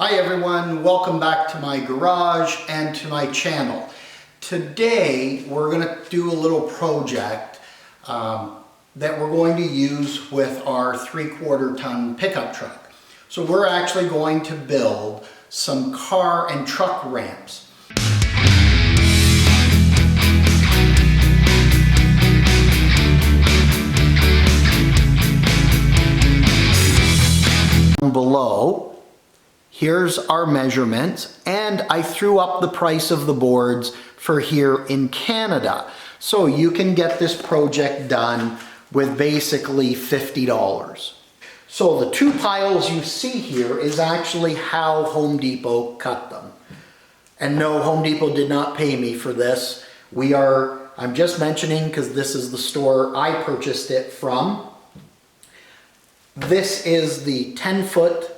Hi everyone, welcome back to my garage and to my channel. Today we're going to do a little project that we're going to use with our 3/4 ton pickup truck. So we're actually going to build some car and truck ramps. Below, here's our measurements, and I threw up the price of the boards for here in Canada. So you can get this project done with basically $50. So the two piles you see here is actually how Home Depot cut them. And no, Home Depot did not pay me for this. I'm just mentioning because this is the store I purchased it from. This is the 10-foot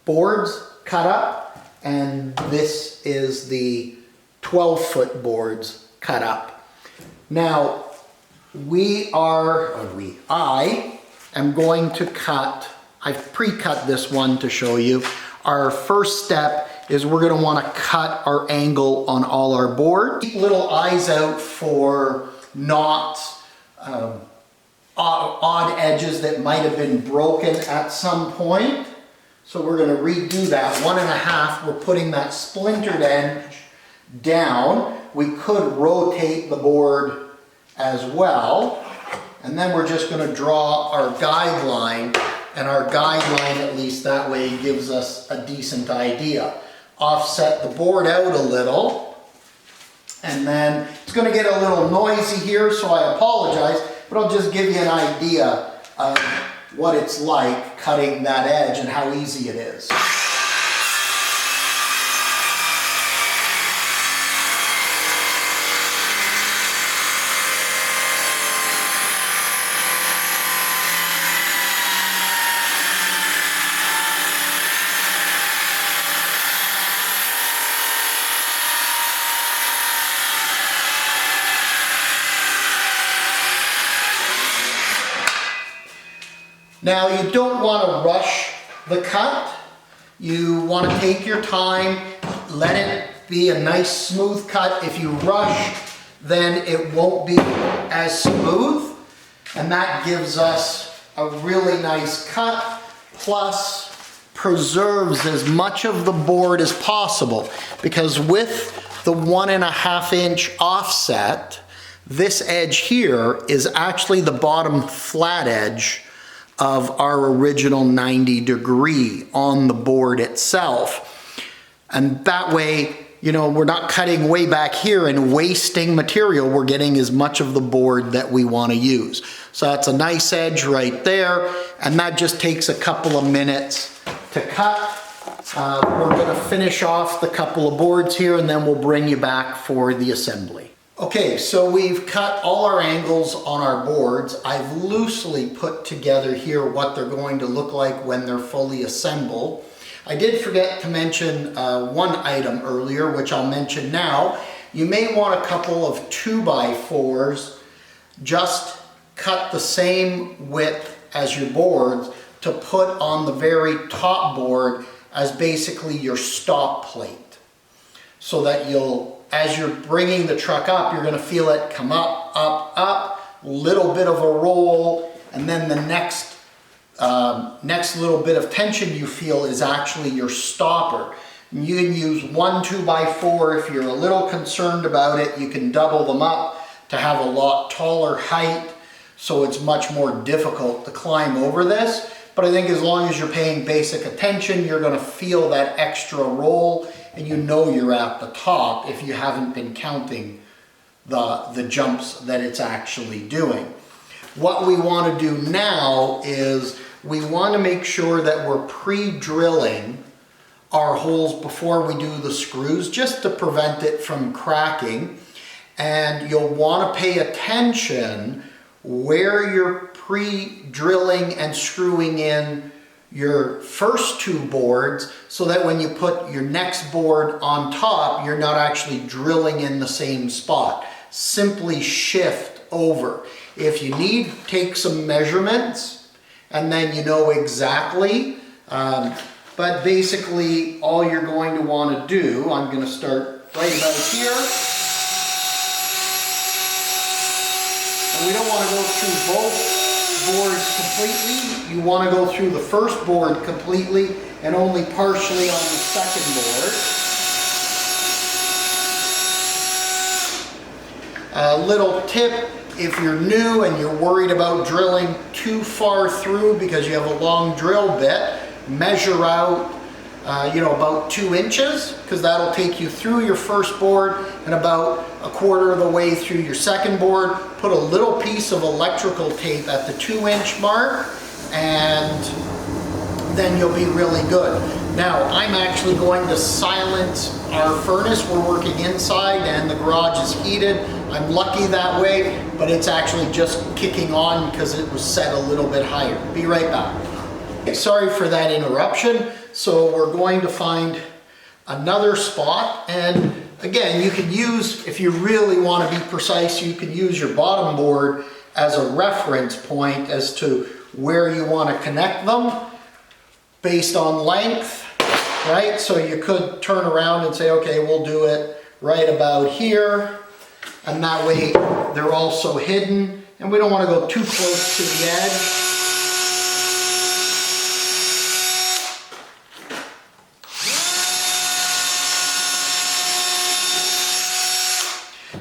boards cut up, and this is the 12-foot boards cut up. Now, I am going to cut, I've pre-cut this one to show you. Our first step is we're going to want to cut our angle on all our boards. Keep little eyes out for knots, odd edges that might have been broken at some point. So we're going to redo that. 1.5, we're putting that splintered edge down. We could rotate the board as well. And then we're just going to draw our guideline. And our guideline, at least that way, gives us a decent idea. Offset the board out a little. And then it's going to get a little noisy here, so I apologize. But I'll just give you an idea of what it's like cutting that edge and how easy it is. Now, you don't want to rush the cut. You want to take your time, let it be a nice smooth cut. If you rush, then it won't be as smooth, and that gives us a really nice cut, plus preserves as much of the board as possible, because with the 1.5 inch offset, this edge here is actually the bottom flat edge of our original 90-degree on the board itself. And that way, you know, we're not cutting way back here and wasting material. We're getting as much of the board that we want to use. So that's a nice edge right there, and that just takes a couple of minutes to cut. We're going to finish off the couple of boards here, and then we'll bring you back for the assembly. Okay, so we've cut all our angles on our boards. I've loosely put together here what they're going to look like when they're fully assembled. I did forget to mention one item earlier, which I'll mention now. You may want a couple of 2x4s, just cut the same width as your boards to put on the very top board as basically your stop plate, so that as you're bringing the truck up, you're going to feel it come up, up, up, little bit of a roll, and then the next little bit of tension you feel is actually your stopper. And you can use one 2x4 if you're a little concerned about it. You can double them up to have a lot taller height, so it's much more difficult to climb over this. But I think as long as you're paying basic attention, you're going to feel that extra roll, and you know you're at the top if you haven't been counting the jumps that it's actually doing. What we want to do now is we want to make sure that we're pre-drilling our holes before we do the screws, just to prevent it from cracking. And you'll want to pay attention where you're pre-drilling and screwing in your first two boards, so that when you put your next board on top, you're not actually drilling in the same spot. Simply shift over. If you need, take some measurements, and then you know exactly. But But basically, all you're going to want to do, I'm going to start right about here. And we don't want to go through both boards completely. You want to go through the first board completely and only partially on the second board. A little tip, if you're new and you're worried about drilling too far through because you have a long drill bit, measure out about 2 inches, because that'll take you through your first board and about a quarter of the way through your second board. Put a little piece of electrical tape at the 2-inch mark and then you'll be really good. Now I'm actually going to silence our furnace. We're working inside and the garage is heated. I'm lucky that way, but it's actually just kicking on because it was set a little bit higher. Be right back. Sorry for that interruption. So we're going to find another spot, and again, you can use, if you really want to be precise, you can use your bottom board as a reference point as to where you want to connect them based on length, right? So you could turn around and say, okay, we'll do it right about here, and that way they're also hidden, and we don't want to go too close to the edge.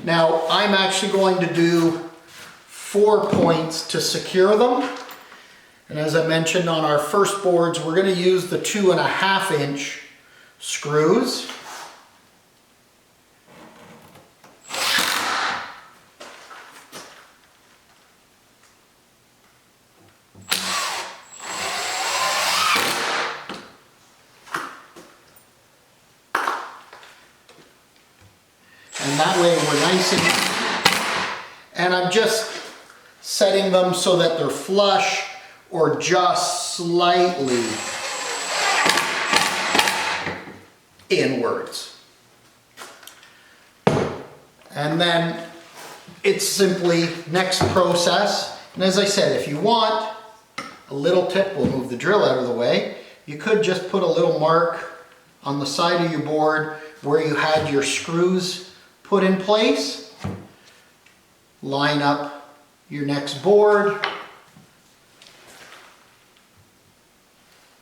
Now, I'm actually going to do 4 points to secure them. And as I mentioned on our first boards, we're going to use the 2.5-inch screws. And that way we're nice and I'm just setting them so that they're flush or just slightly inwards. And then it's simply next process. And as I said, if you want a little tip, we'll move the drill out of the way. You could just put a little mark on the side of your board where you had your screws put in place. Line up your next board,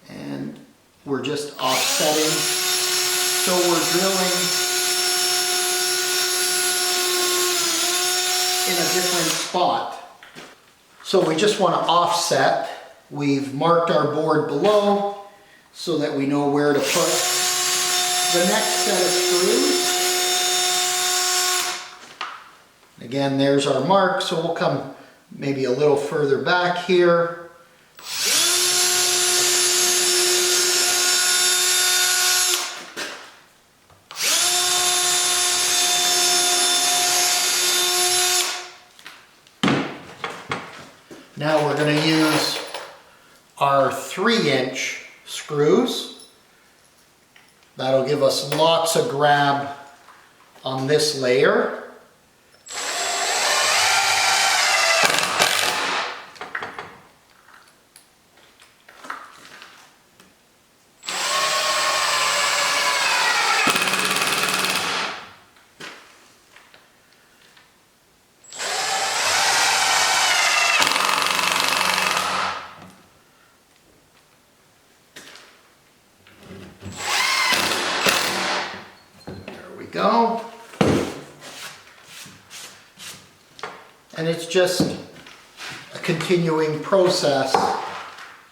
and we're just offsetting, so we're drilling in a different spot. So we just want to offset. We've marked our board below so that we know where to put the next set of screws. Again, there's our mark, so we'll come maybe a little further back here. Now we're going to use our 3-inch screws. That'll give us lots of grab on this layer. Go. And it's just a continuing process.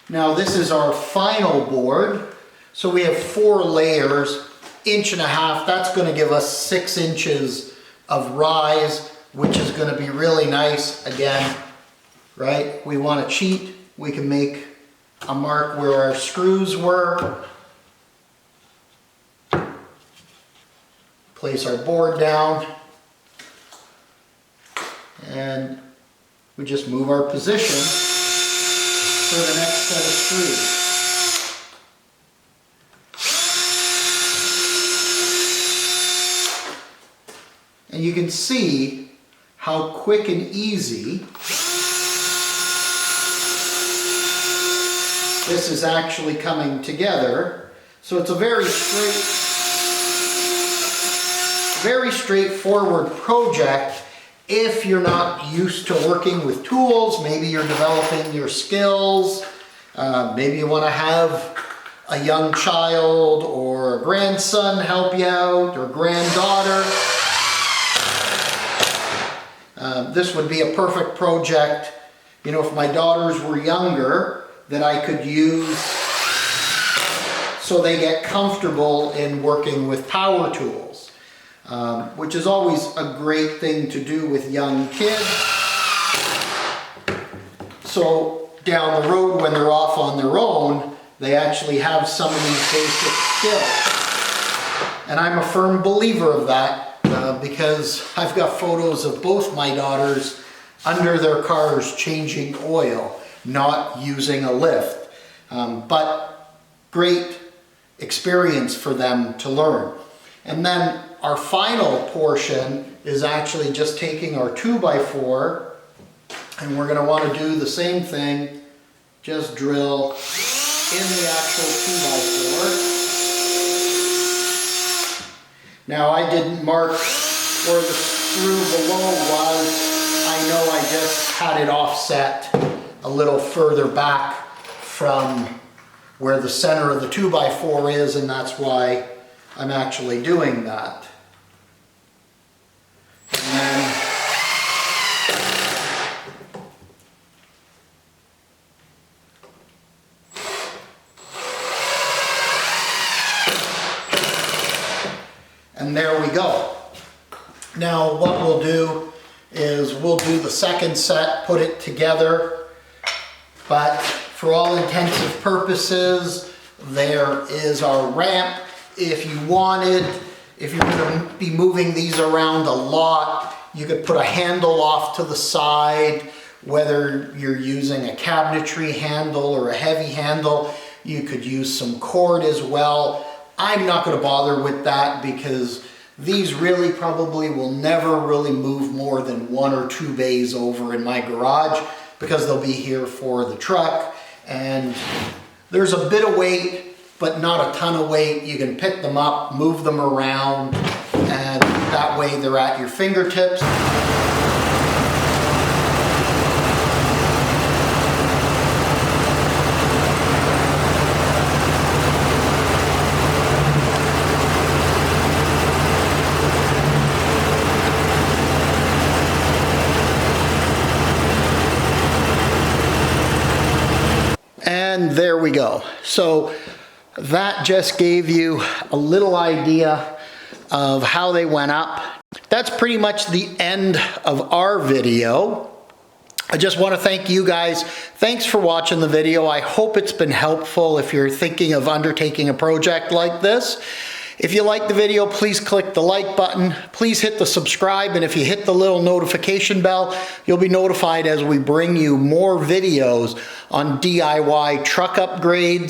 Now this is our final board. So we have 4 layers, 1.5 inches. That's going to give us 6 inches of rise, which is going to be really nice. Again, right? We want to cheat. We can make a mark where our screws were. Place our board down, and we just move our position for the next set of screws. And you can see how quick and easy this is actually coming together. So it's a very straightforward project if you're not used to working with tools. Maybe you're developing your skills. Maybe you want to have a young child or a grandson help you out, or granddaughter. This would be a perfect project, you know, if my daughters were younger, that I could use so they get comfortable in working with power tools, which is always a great thing to do with young kids. So down the road, when they're off on their own, they actually have some of these basic skills. And I'm a firm believer of that because I've got photos of both my daughters under their cars changing oil, not using a lift. But great experience for them to learn. And then our final portion is actually just taking our 2x4, and we're going to want to do the same thing, just drill in the actual 2x4. Now I didn't mark where the screw below was. I know I just had it offset a little further back from where the center of the 2x4 is, and that's why I'm actually doing that. And there we go. Now what we'll do is we'll do the second set, put it together, but for all intensive purposes, there is our ramp. If you wanted, if you're going to be moving these around a lot, you could put a handle off to the side, whether you're using a cabinetry handle or a heavy handle. You could use some cord as well. I'm not going to bother with that because these really probably will never really move more than 1 or 2 bays over in my garage, because they'll be here for the truck. And there's a bit of weight, but not a ton of weight. You can pick them up, move them around, and that way they're at your fingertips. And there we go. So that just gave you a little idea of how they went up. That's pretty much the end of our video. I just want to thank you guys. Thanks for watching the video. I hope it's been helpful if you're thinking of undertaking a project like this. If you like the video, please click the like button. Please hit the subscribe, and if you hit the little notification bell, you'll be notified as we bring you more videos on DIY truck upgrades